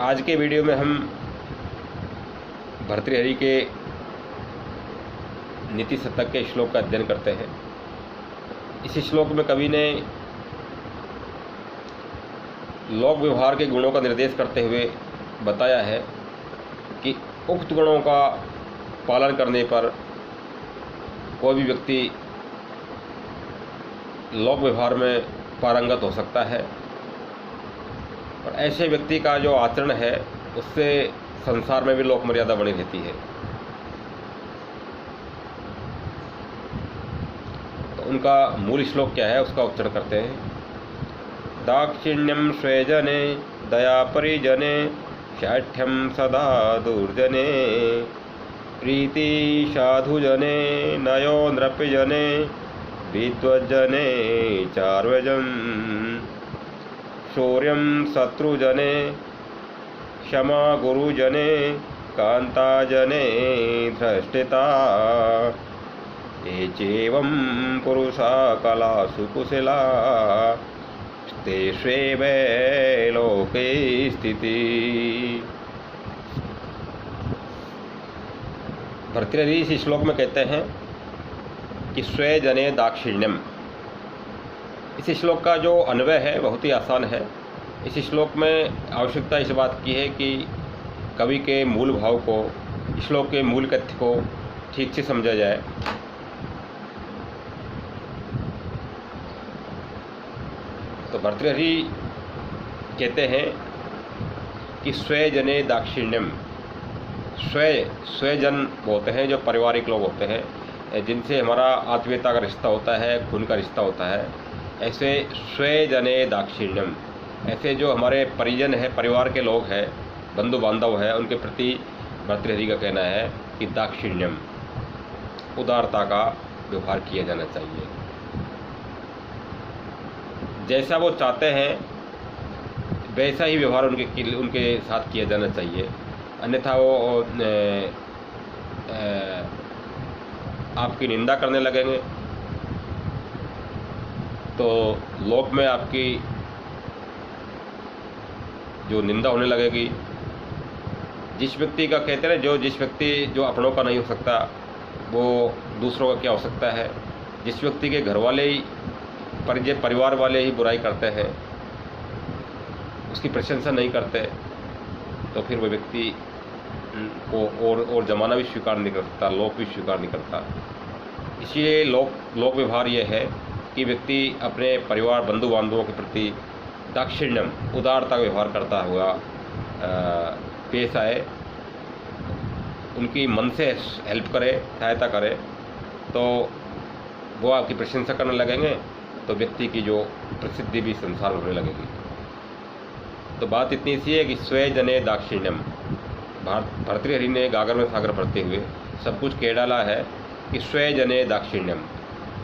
आज के वीडियो में हम भर्तृहरि के नीति शतक के श्लोक का अध्ययन करते हैं। इस श्लोक में कवि ने लोक व्यवहार के गुणों का निर्देश करते हुए बताया है कि उक्त गुणों का पालन करने पर कोई भी व्यक्ति लोक व्यवहार में पारंगत हो सकता है और ऐसे व्यक्ति का जो आचरण है उससे संसार में भी लोक मर्यादा बनी रहती है। तो उनका मूल श्लोक क्या है उसका उच्चारण करते हैं। दाक्षिण्यम स्वेजने दया परिजने शाठ्यम सदा दुर्जने प्रीति साधुजने नयो नृपजने विद्वज्जने चार्वजन शौर्यं शत्रुजने क्षमा गुरुजने कांताजने धृष्टिता एचेवं पुरुषा कलासु कुशला तेष्वेव लोके स्थिति। भर्तृहरि इस श्लोक में कहते हैं कि स्वे जने दाक्षिण्यम। इस श्लोक का जो अन्वय है बहुत ही आसान है। इस श्लोक में आवश्यकता इस बात की है कि कवि के मूल भाव को, श्लोक के मूल तथ्य को ठीक से समझा जाए। तो भर्तृहरि कहते हैं कि स्वे जने दाक्षिण्यम। स्वजन होते हैं जो पारिवारिक लोग होते हैं, जिनसे हमारा आत्मीयता का रिश्ता होता है, खून का रिश्ता होता है। ऐसे स्वजने दाक्षिण्यम, ऐसे जो हमारे परिजन है, परिवार के लोग हैं, बंधु बांधव है, उनके प्रति भर्तृहरि का कहना है कि दाक्षिण्यम, उदारता का व्यवहार किया जाना चाहिए। जैसा वो चाहते हैं वैसा ही व्यवहार उनके साथ किया जाना चाहिए। अन्यथा वो आपकी निंदा करने लगेंगे तो लोक में आपकी जो निंदा होने लगेगी। जिस व्यक्ति का कहते हैं जिस व्यक्ति जो अपनों का नहीं हो सकता वो दूसरों का क्या हो सकता है। जिस व्यक्ति के घर वाले ही परिवार वाले ही बुराई करते हैं, उसकी प्रशंसा नहीं करते, तो फिर वो व्यक्ति को और ज़माना भी स्वीकार नहीं कर सकता, लोक भी स्वीकार नहीं करता। इसलिए लोक व्यवहार ये है कि व्यक्ति अपने परिवार बंधु बांधवों के प्रति दाक्षिण्यम, उदारता का व्यवहार करता हुआ पेश आए, उनकी मन से हेल्प करे, सहायता करे, तो वो आपकी प्रशंसा करने लगेंगे, तो व्यक्ति की जो प्रसिद्धि भी संसार होने लगेगी। तो बात इतनी सी है कि स्वे जने दाक्षिण्यम। भर्तृहरि ने गागर में सागर भरते हुए सब कुछ कह डाला है कि स्वे जने दाक्षिण्यम,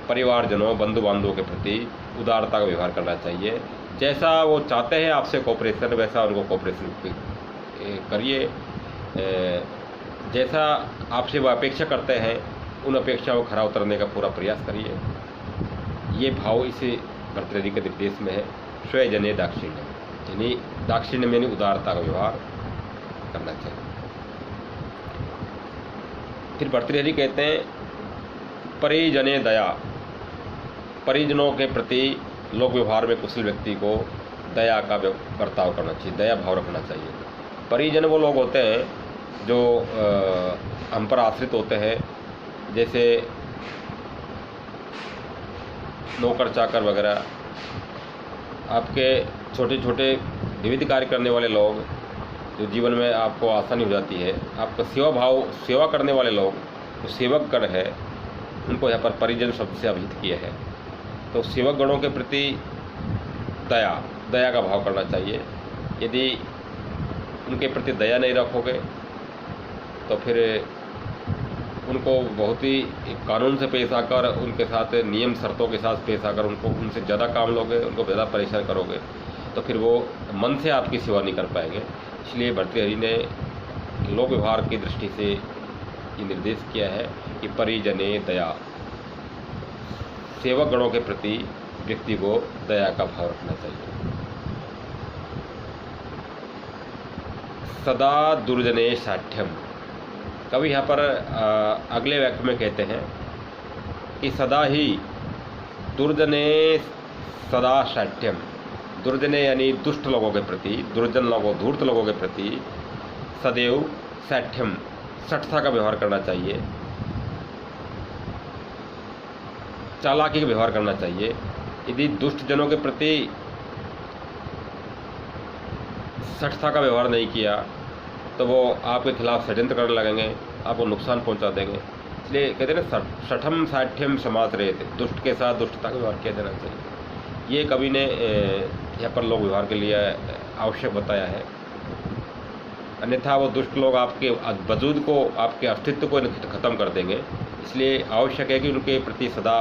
परिवारजनों बंधु बांधवों के प्रति उदारता का व्यवहार करना चाहिए। जैसा वो चाहते हैं आपसे कोऑपरेशन, वैसा उनको कोऑपरेशन करिए। जैसा आपसे वो अपेक्षा करते हैं उन अपेक्षाओं को खरा उतरने का पूरा प्रयास करिए। ये भाव इस भर्तृहरि के निर्देश में है। स्वे जने दाक्षिण्यम, यानी दाक्षिण्य में उदारता का व्यवहार करना चाहिए। फिर भर्तृहरि कहते हैं परिजने दया। परिजनों के प्रति लोक व्यवहार में कुशल व्यक्ति को दया का बर्ताव करना चाहिए, दया भाव रखना चाहिए। परिजन वो लोग होते हैं जो हम पर आश्रित होते हैं, जैसे नौकर चाकर वगैरह, आपके छोटे छोटे विविध कार्य करने वाले लोग, जो जीवन में आपको आसानी हो जाती है। आपका सेवा करने वाले लोग, जो सेवक गण है, उनको यहाँ पर परिजन शब्द से अभिहित किया है। तो सेवक गणों के प्रति दया का भाव करना चाहिए। यदि उनके प्रति दया नहीं रखोगे तो फिर उनको बहुत ही कानून से पेश आकर, उनके साथ नियम शर्तों के साथ पेश आकर उनसे ज़्यादा काम लोगे, उनको ज़्यादा परेशान करोगे, तो फिर वो मन से आपकी सेवा नहीं कर पाएंगे। इसलिए भर्तृहरि ने लोक व्यवहार की दृष्टि से ये निर्देश किया है कि परिजने दया, सेवक गणों के प्रति व्यक्ति को दया का भाव रखना चाहिए। सदा दुर्जने साठ्यम। कवि यहाँ पर अगले वाक्य में कहते हैं कि सदा ही दुर्जने सदा साठ्यम। दुर्जने यानी दुष्ट लोगों के प्रति, दुर्जन लोगों, धूर्त लोगों के प्रति सदैव साठ्यम, सठता का व्यवहार करना चाहिए, चालाकी का व्यवहार करना चाहिए। यदि दुष्ट जनों के प्रति सठता का व्यवहार नहीं किया तो वो आपके खिलाफ षड्यंत्र करने लगेंगे, आपको नुकसान पहुंचा देंगे। इसलिए कहते हैं ना, सठम साठ्यम समास रहे थे, दुष्ट के साथ दुष्टता का व्यवहार किया जाना चाहिए। ये कवि ने यहाँ पर लोक व्यवहार के लिए आवश्यक बताया है। अन्यथा वो दुष्ट लोग आपके वजूद को, आपके अस्तित्व को खत्म कर देंगे। इसलिए आवश्यक है कि उनके प्रति सदा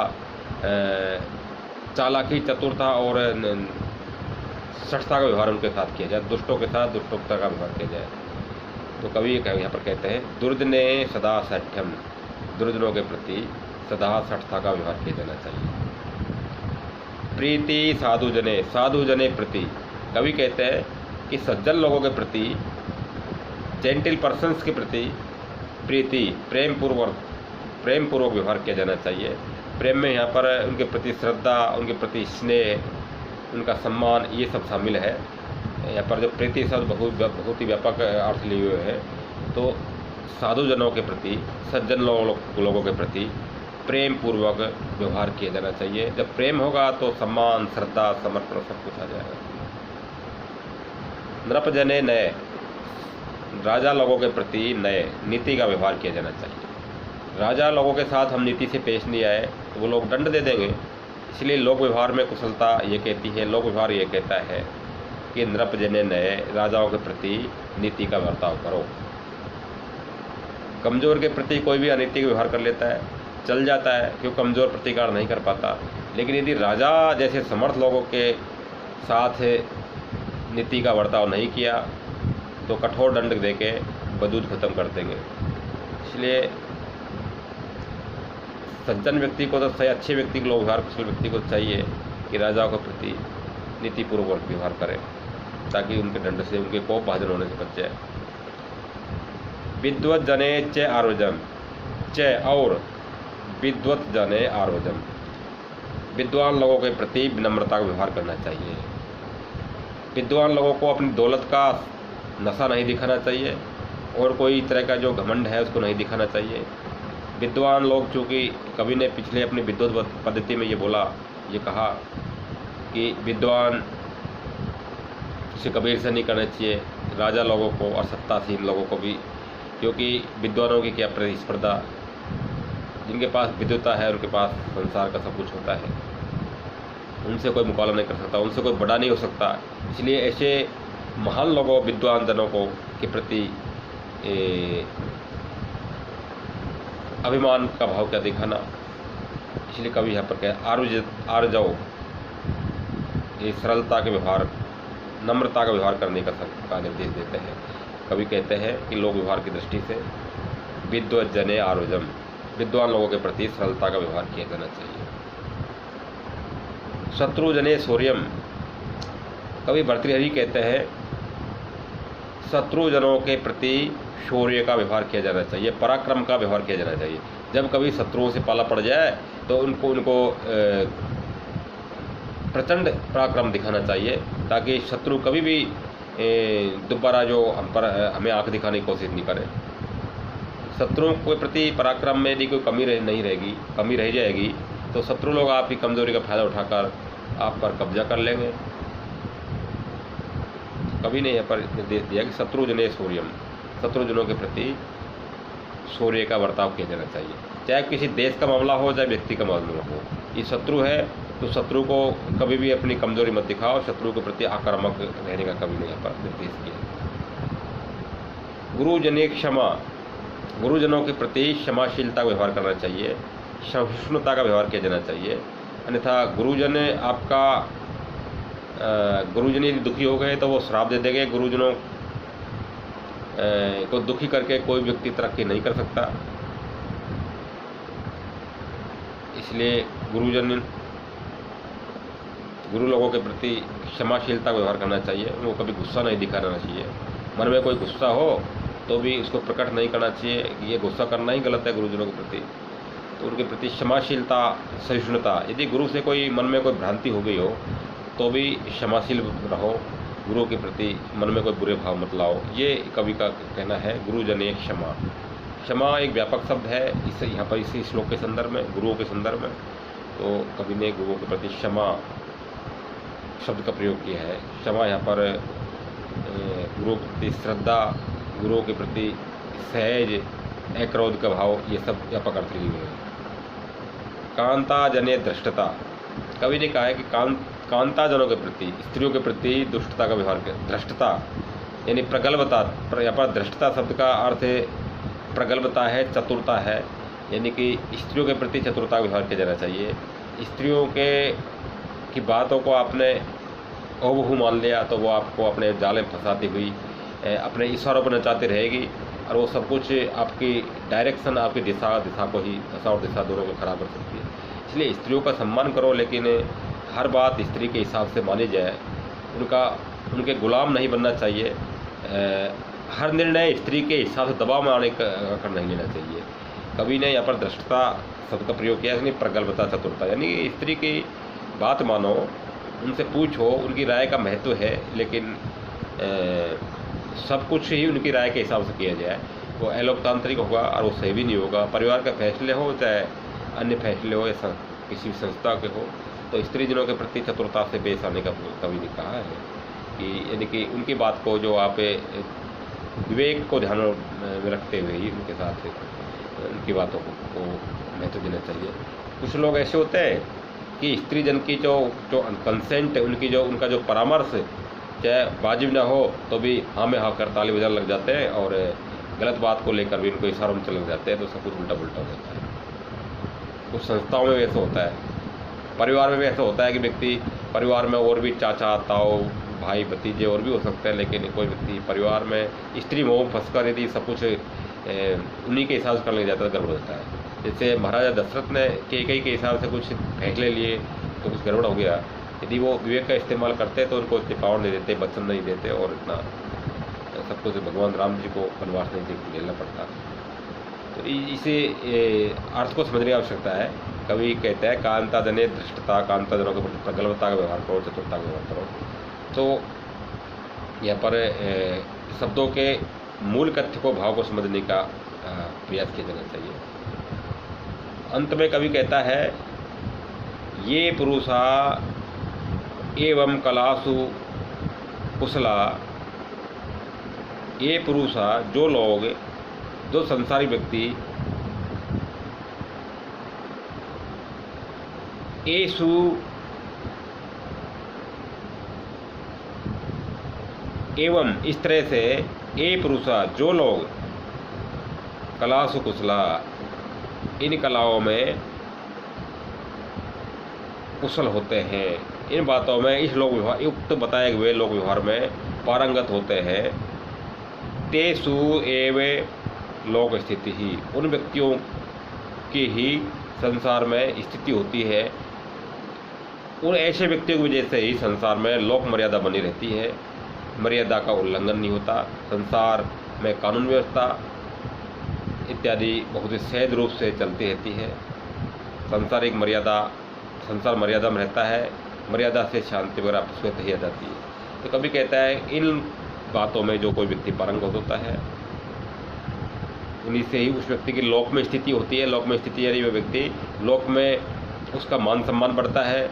चालाकी, चतुरता और सठता का व्यवहार उनके साथ किया जाए, दुष्टों के साथ दुष्टता का व्यवहार किया जाए। तो कवि यहाँ पर कहते हैं दुर्जने सदा साठ्यम, दुर्जनों के प्रति सदा सठता का व्यवहार किया जाना चाहिए। प्रीति साधु जने, साधु जने प्रति, कवि कहते हैं कि सज्जन लोगों के प्रति, जेंटिल पर्सन्स के प्रति प्रीति, प्रेम पूर्वक व्यवहार किया जाना चाहिए। प्रेम में यहाँ पर उनके प्रति श्रद्धा, उनके प्रति स्नेह, उनका सम्मान, ये सब शामिल है। यहाँ पर जो प्रीति शब्द बहुत ही व्यापक अर्थ लिए हुए है। तो साधुजनों के प्रति, सज्जन लोगों के प्रति प्रेम पूर्वक व्यवहार किया जाना चाहिए। जब प्रेम होगा तो सम्मान, श्रद्धा, समर्पण सब कुछ आ जाएगा। नृपजने नए, राजा लोगों के प्रति नए नीति का व्यवहार किया जाना चाहिए। राजा लोगों के साथ हम नीति से पेश नहीं आए तो वो लोग दंड दे देंगे। इसलिए लोक व्यवहार में कुशलता ये कहती है, लोक व्यवहार ये कहता है कि नृपजने नए, राजाओं के प्रति नीति का बर्ताव करो। कमज़ोर के प्रति कोई भी अनैतिक व्यवहार कर लेता है, चल जाता है, क्यों कमज़ोर प्रतिकार नहीं कर पाता। लेकिन यदि राजा जैसे समर्थ लोगों के साथ नीति का बर्ताव नहीं किया तो कठोर दंड दे के वजूद खत्म कर देंगे। इसलिए सज्जन व्यक्ति को तो सही, अच्छे व्यक्ति को, लोक व्यवहार कुशल व्यक्ति को चाहिए कि राजाओं के प्रति नीतिपूर्वक व्यवहार करें ताकि उनके दंड से, उनके कोप भाजन होने से बच जाए। विद्वत जने च आरोजम, च और विद्वत जने आरोजम, विद्वान लोगों के प्रति विनम्रता का व्यवहार करना चाहिए। विद्वान लोगों को अपनी दौलत का नशा नहीं दिखाना चाहिए और कोई तरह का जो घमंड है उसको नहीं दिखाना चाहिए। विद्वान लोग, चूँकि कवि ने पिछले अपनी विद्वत पद्धति में ये कहा कि विद्वान से कबीर से नहीं करना चाहिए राजा लोगों को और सत्तासीन लोगों को भी, क्योंकि विद्वानों की क्या प्रतिस्पर्धा, जिनके पास विद्वता है उनके पास संसार का सब कुछ होता है, उनसे कोई मुकाबला नहीं कर सकता, उनसे कोई बड़ा नहीं हो सकता। इसलिए ऐसे महान लोगों, विद्वान जनों को के प्रति अभिमान का भाव क्या दिखाना। इसलिए कवि यहाँ पर कहे आर्जव, ये सरलता के व्यवहार, नम्रता का व्यवहार करने का निर्देश देते हैं। कवि कहते हैं कि लोक व्यवहार की दृष्टि से विद्वत जने आरोजम, विद्वान लोगों के प्रति सरलता का व्यवहार किया जाना चाहिए। शत्रु जने शौर्यम, कवि भर्तृहरि कहते हैं शत्रुजनों के प्रति शौर्य का व्यवहार किया जाना चाहिए, पराक्रम का व्यवहार किया जाना चाहिए। जब कभी शत्रुओं से पाला पड़ जाए तो उनको प्रचंड पराक्रम दिखाना चाहिए ताकि शत्रु कभी भी दोबारा जो हमें आंख दिखाने की कोशिश नहीं करे। शत्रुओं के प्रति पराक्रम में यदि कोई कमी रह जाएगी तो शत्रु लोग आपकी कमजोरी का फायदा उठाकर आप पर कब्जा कर लेंगे। कवि ने यहाँ पर निर्देश दिया कि शत्रुजने शौर्यम, शत्रुजनों के प्रति शौर्य का बर्ताव किया जाना चाहिए। चाहे किसी देश का मामला हो, चाहे व्यक्ति का मामला हो, ये शत्रु है तो शत्रु को कभी भी अपनी कमजोरी मत दिखाओ, शत्रु के प्रति आक्रामक रहने का कवि ने यहाँ पर निर्देश किया। गुरुजने क्षमा, गुरुजनों के प्रति क्षमाशीलता का व्यवहार करना चाहिए, सहिष्णुता का व्यवहार किया जाना चाहिए। अन्यथा गुरुजन यदि दुखी हो गए तो वो श्राप दे देंगे। गुरुजनों को दुखी करके कोई व्यक्ति तरक्की नहीं कर सकता। इसलिए गुरु लोगों के प्रति क्षमाशीलता का व्यवहार करना चाहिए, उनको कभी गुस्सा नहीं दिखाना चाहिए। मन में कोई गुस्सा हो तो भी उसको प्रकट नहीं करना चाहिए कि ये गुस्सा करना ही गलत है गुरुजनों के प्रति। तो उनके प्रति क्षमाशीलता, सहिष्णुता। यदि गुरु से कोई मन में कोई भ्रांति हो गई हो तो भी क्षमाशील रहो, गुरु के प्रति मन में कोई बुरे भाव मत लाओ। ये कवि का कहना है। गुरुजने क्षमा। क्षमा एक व्यापक शब्द है इस यहाँ पर इसी श्लोक के संदर्भ में, गुरुओं के संदर्भ में। तो कवि ने गुरुओं के प्रति क्षमा शब्द का प्रयोग किया है। क्षमा यहाँ पर गुरुओं के प्रति श्रद्धा, गुरुओं के प्रति सहज, अक्रोध का भाव, ये सब व्यापक अर्थ लिए हुए हैं। कांता जने दृष्टता। कवि ने कहा है कि कांता जनों के प्रति, स्त्रियों के प्रति दुष्टता का व्यवहार किया। दृष्टता यानी प्रगल्भता। यहाँ पर दृष्टता शब्द का अर्थ प्रगल्भता है, चतुरता है। यानी कि स्त्रियों के प्रति चतुरता का व्यवहार किया जाना चाहिए। स्त्रियों की बातों को आपने ओबहू मान लिया तो वो आपको अपने जाल में फंसाती हुई अपने इशारों पर नचाती रहेगी, और वो सब कुछ आपकी डायरेक्शन, आपकी दिशा को ही, दशा और दिशा दोनों को खराब कर सकती है। इसलिए स्त्रियों का सम्मान करो, लेकिन हर बात स्त्री के हिसाब से मानी जाए। उनके गुलाम नहीं बनना चाहिए। हर निर्णय स्त्री के हिसाब से दबाव में आने कर नहीं लेना चाहिए। कवि ने यहाँ पर दृष्टता शब्द का प्रयोग किया, यानी प्रगल्भता, चतुरता। यानी स्त्री की बात मानो, उनसे पूछो, उनकी राय का महत्व है, लेकिन सब कुछ ही उनकी राय के हिसाब से किया जाए वो अलोकतांत्रिक होगा और वो सही भी नहीं होगा। परिवार के फैसले हो चाहे अन्य फैसले हो या किसी भी संस्था के हो, तो स्त्रीजनों के प्रति चतुरता से पेश आने का कवि ने कहा है कि यानी कि उनकी बात को जो आप विवेक को ध्यान में रखते हुए ही उनके साथ उनकी बातों को महत्व देना चाहिए। कुछ लोग ऐसे होते हैं कि स्त्रीजन की जो कंसेंट है, उनका जो परामर्श चाहे वाजिब ना हो तो भी हाँ में हाँ कर ताली बजाने लग जाते हैं, और गलत बात को लेकर भी उनको इशारों में चले जाते हैं, तो सब कुछ उल्टा पुल्टा हो जाता है। कुछ संस्थाओं में भी ऐसा होता है, परिवार में भी ऐसा होता है कि व्यक्ति परिवार में और भी चाचा, ताऊ, भाई, भतीजे और भी हो सकते हैं, लेकिन कोई व्यक्ति परिवार में स्त्री मोह फंसकर यदि सब कुछ उन्हीं के हिसाब से करने लग जाता है, गड़बड़ होता है। जैसे महाराजा दशरथ ने कैकेयी के हिसाब से कुछ फैसले लिए तो कुछ गड़बड़ हो गया। यदि वो विवेक का इस्तेमाल करते तो उनको इतने पावर नहीं देते, वचन नहीं देते, और इतना सब कुछ भगवान राम जी को वनवास नहीं लेना पड़ता। तो इसे अर्थ को समझने की आवश्यकता है। कवि कहता है कांता जने दृष्टता, कांता जनों के प्रति प्रगल्भता का व्यवहार करो, चतुरता का व्यवहार करो। तो यहाँ पर शब्दों के मूल कथ्य को, भाव को समझने का प्रयास किया जाना चाहिए। अंत में कवि कहता है ये पुरुषा एवं कलासु कुशला। ये पुरुषा, जो लोग, जो संसारी व्यक्ति, एसु एवं, इस तरह से, ए पुरुषा, जो लोग, कलासु कुशला, इन कलाओं में कुशल होते हैं, इन बातों में, इस लोक व्यवहार, युक्त बताए हुए लोक व्यवहार में पारंगत होते हैं। तेसु एव लोक स्थिति ही, उन व्यक्तियों की ही संसार में स्थिति होती है। उन ऐसे व्यक्तियों की वजह से ही संसार में लोक मर्यादा बनी रहती है, मर्यादा का उल्लंघन नहीं होता। संसार में कानून व्यवस्था इत्यादि बहुत ही सहज रूप से चलती रहती है। संसार मर्यादा में रहता है, मर्यादा से शांति वगैरह स्वतः ही आ जाती है। तो कभी कहता है इन बातों में जो कोई व्यक्ति पारंगत होता है, उन्हीं से ही उस व्यक्ति की लोक में स्थिति होती है। लोक में स्थिति यानी वह व्यक्ति लोक में उसका मान सम्मान बढ़ता है,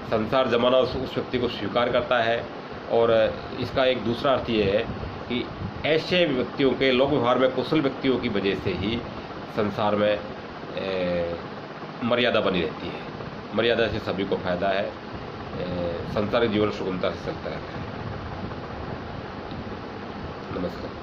संसार जमाना उस व्यक्ति को स्वीकार करता है। और इसका एक दूसरा अर्थ ये है कि ऐसे व्यक्तियों के लोक व्यवहार में कुशल व्यक्तियों की वजह से ही संसार में मर्यादा बनी रहती है। मर्यादा से सभी को फायदा है, संसारिक जीवन सुगमता से चलता रहता है। नमस्कार।